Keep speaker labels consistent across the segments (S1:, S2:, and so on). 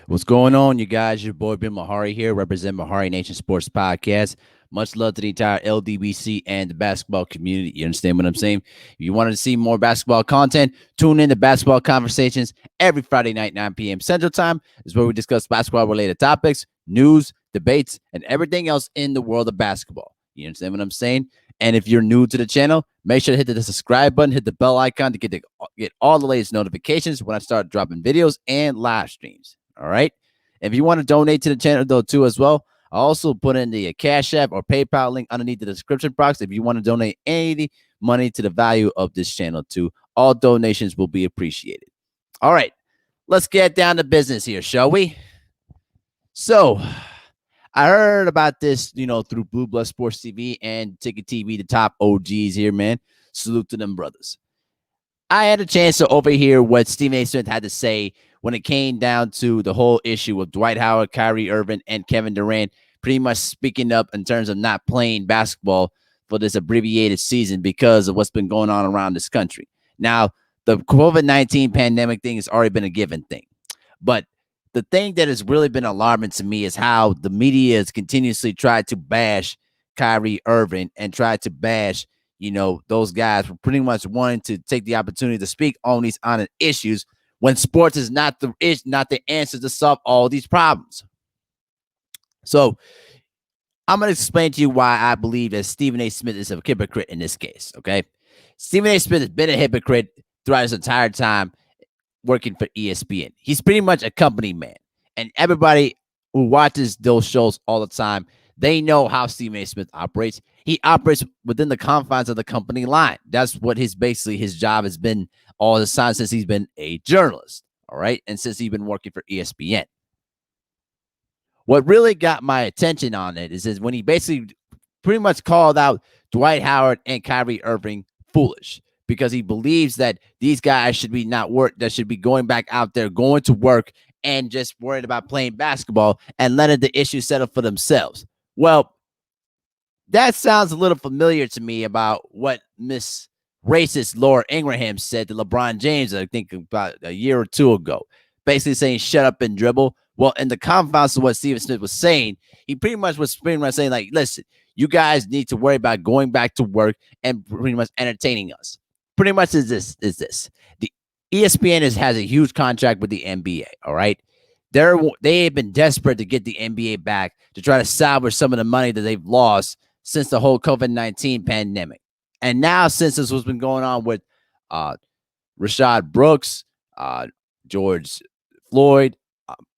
S1: What's going on, you guys? Your boy Ben Mahari here, represent Mahari Nation Sports Podcast. Much love to the entire LDBC and the basketball community. You understand what I'm saying? If you wanted to see more basketball content, tune in to Basketball Conversations every Friday night, 9 p.m. Central Time. Is where we discuss basketball-related topics, news, debates, and everything else in the world of basketball. You understand what I'm saying? And if you're new to the channel, make sure to hit the subscribe button, hit the bell icon to get all the latest notifications when I start dropping videos and live streams. All right. If you want to donate to the channel, though, too, as well, I also put in the Cash App or PayPal link underneath the description box. If you want to donate any money to the value of this channel, too, all donations will be appreciated. All right. Let's get down to business here, shall we? So, I heard about this, through Blue Blood Sports TV and Ticket TV, the top OGs here, man. Salute to them brothers. I had a chance to overhear what Stephen A. Smith had to say when it came down to the whole issue of Dwight Howard, Kyrie Irving, and Kevin Durant pretty much speaking up in terms of not playing basketball for this abbreviated season because of what's been going on around this country. Now, the COVID-19 pandemic thing has already been a given thing. But the thing that has really been alarming to me is how the media has continuously tried to bash Kyrie Irving and tried to bash those guys for pretty much wanting to take the opportunity to speak on these honest issues when sports is not the answer to solve all these problems. So I'm going to explain to you why I believe that Stephen A. Smith is a hypocrite in this case, okay? Stephen A. Smith has been a hypocrite throughout his entire time working for ESPN. He's pretty much a company man. And everybody who watches those shows all the time, they know how Stephen A. Smith operates. He operates within the confines of the company line. That's what his job has been all the time since he's been a journalist, all right? And since he's been working for ESPN. What really got my attention on it is when he basically pretty much called out Dwight Howard and Kyrie Irving foolish because he believes that these guys should be should be going back out there, going to work and just worried about playing basketball and letting the issue settle for themselves. Well, that sounds a little familiar to me about what Miss Racist Laura Ingraham said to LeBron James, I think about a year or two ago, basically saying, shut up and dribble. Well, in the confines of what Stephen Smith was saying, he pretty much was saying, like, listen, you guys need to worry about going back to work and pretty much entertaining us. Pretty much is this. The ESPN has a huge contract with the NBA, all right? They have been desperate to get the NBA back to try to salvage some of the money that they've lost since the whole COVID-19 pandemic. And now, since this has been going on with Rashad Brooks, George Floyd,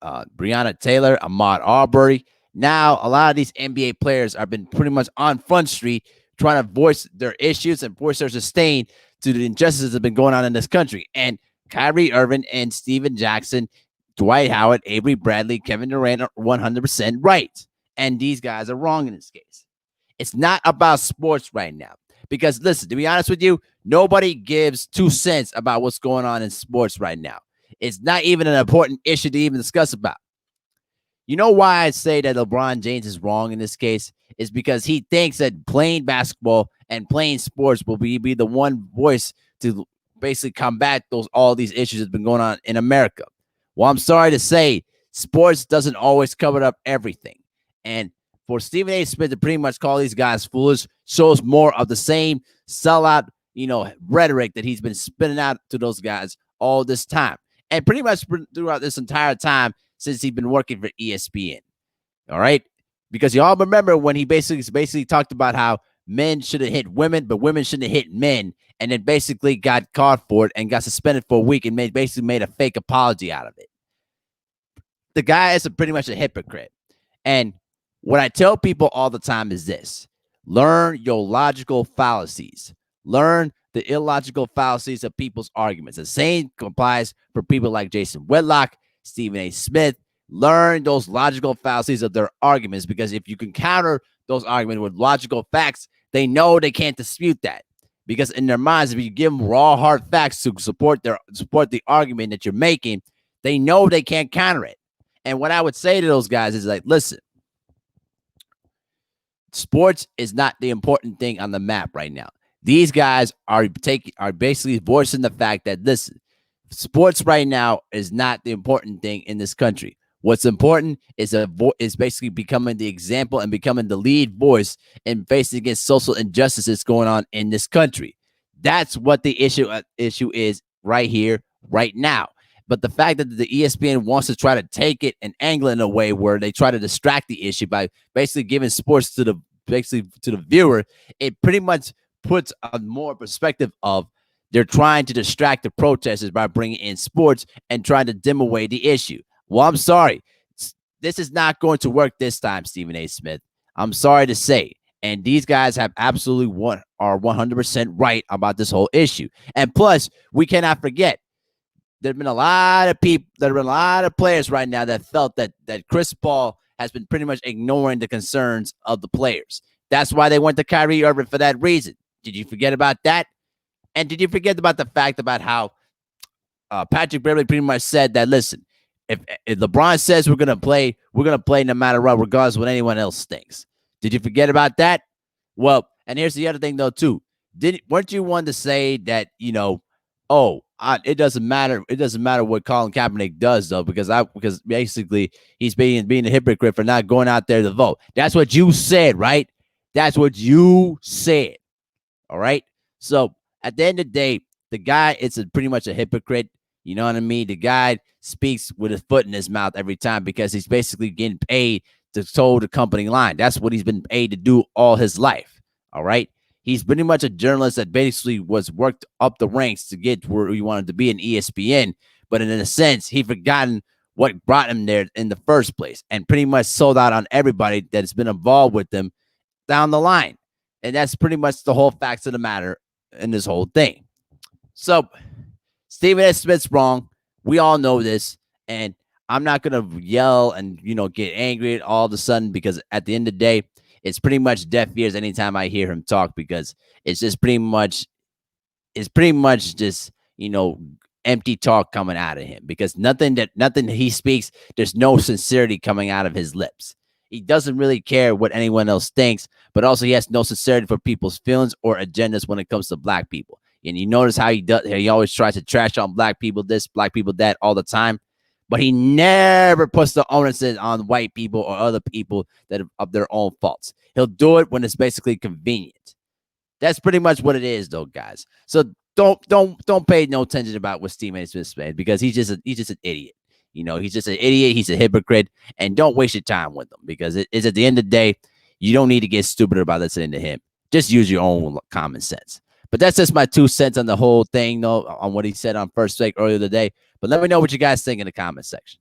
S1: Breonna Taylor, Ahmaud Arbery, now a lot of these NBA players have been pretty much on Front Street trying to voice their issues and voice their disdain to the injustices that have been going on in this country. And Kyrie Irving and Steven Jackson, Dwight Howard, Avery Bradley, Kevin Durant are 100% right. And these guys are wrong in this case. It's not about sports right now. Because, listen, to be honest with you, nobody gives 2 cents about what's going on in sports right now. It's not even an important issue to even discuss about. You know why I say that LeBron James is wrong in this case? Is because he thinks that playing basketball and playing sports will be the one voice to basically combat all these issues that's been going on in America. Well, I'm sorry to say, sports doesn't always cover up everything. And for Stephen A. Smith to pretty much call these guys foolish shows more of the same sellout, rhetoric that he's been spinning out to those guys all this time. And pretty much throughout this entire time since he's been working for ESPN. All right? Because y'all remember when he basically talked about how men should have hit women, but women shouldn't have hit men, and then basically got caught for it and got suspended for a week and basically made a fake apology out of it. The guy is pretty much a hypocrite. And what I tell people all the time is this: learn your logical fallacies. Learn the illogical fallacies of people's arguments. The same applies for people like Jason Whitlock, Stephen A. Smith. Learn those logical fallacies of their arguments, because if you can counter those arguments with logical facts, they know they can't dispute that. Because in their minds, if you give them raw, hard facts to support the argument that you're making, they know they can't counter it. And what I would say to those guys is like, listen, sports is not the important thing on the map right now. These guys are basically voicing the fact that, listen, sports right now is not the important thing in this country. What's important is is basically becoming the example and becoming the lead voice in facing against social injustices going on in this country. That's what the issue is right here, right now. But the fact that the ESPN wants to try to take it and angle it in a way where they try to distract the issue by basically giving sports to the viewer, it pretty much puts a more perspective of they're trying to distract the protesters by bringing in sports and trying to dim away the issue. Well, I'm sorry. This is not going to work this time, Stephen A. Smith. I'm sorry to say. And these guys have absolutely are 100% right about this whole issue. And plus, we cannot forget, there have been a lot of people, there have been a lot of players right now that felt that Chris Paul has been pretty much ignoring the concerns of the players. That's why they went to Kyrie Irving for that reason. Did you forget about that? And did you forget about the fact about how Patrick Beverley pretty much said that, listen, if LeBron says we're going to play no matter what, regardless of what anyone else thinks. Did you forget about that? Well, and here's the other thing, though, too. Weren't you one to say that, it doesn't matter. It doesn't matter what Colin Kaepernick does, though, because basically he's being a hypocrite for not going out there to vote. That's what you said, right? That's what you said. All right. So at the end of the day, the guy is pretty much a hypocrite. You know what I mean? The guy speaks with his foot in his mouth every time because he's basically getting paid to toe the company line. That's what he's been paid to do all his life. All right. He's pretty much a journalist that basically was worked up the ranks to get where he wanted to be in ESPN. But in a sense, he forgotten what brought him there in the first place and pretty much sold out on everybody that's been involved with them down the line. And that's pretty much the whole facts of the matter in this whole thing. So Stephen S. Smith's wrong. We all know this. And I'm not going to yell and, get angry all of a sudden because at the end of the day, it's pretty much deaf ears anytime I hear him talk because it's just pretty much just, empty talk coming out of him because nothing he speaks, there's no sincerity coming out of his lips. He doesn't really care what anyone else thinks, but also he has no sincerity for people's feelings or agendas when it comes to black people. And you notice how he always tries to trash on black people this, black people that all the time. But he never puts the onus on white people or other people that are of their own faults. He'll do it when it's basically convenient. That's pretty much what it is, though, guys. So don't pay no attention about what Stephen A. Smith said because he's just an idiot. He's just an idiot. He's a hypocrite, and don't waste your time with him because it's at the end of the day, you don't need to get stupid about listening to him. Just use your own common sense. But that's just my 2 cents on the whole thing, though, on what he said on First Take earlier today. But let me know what you guys think in the comment section.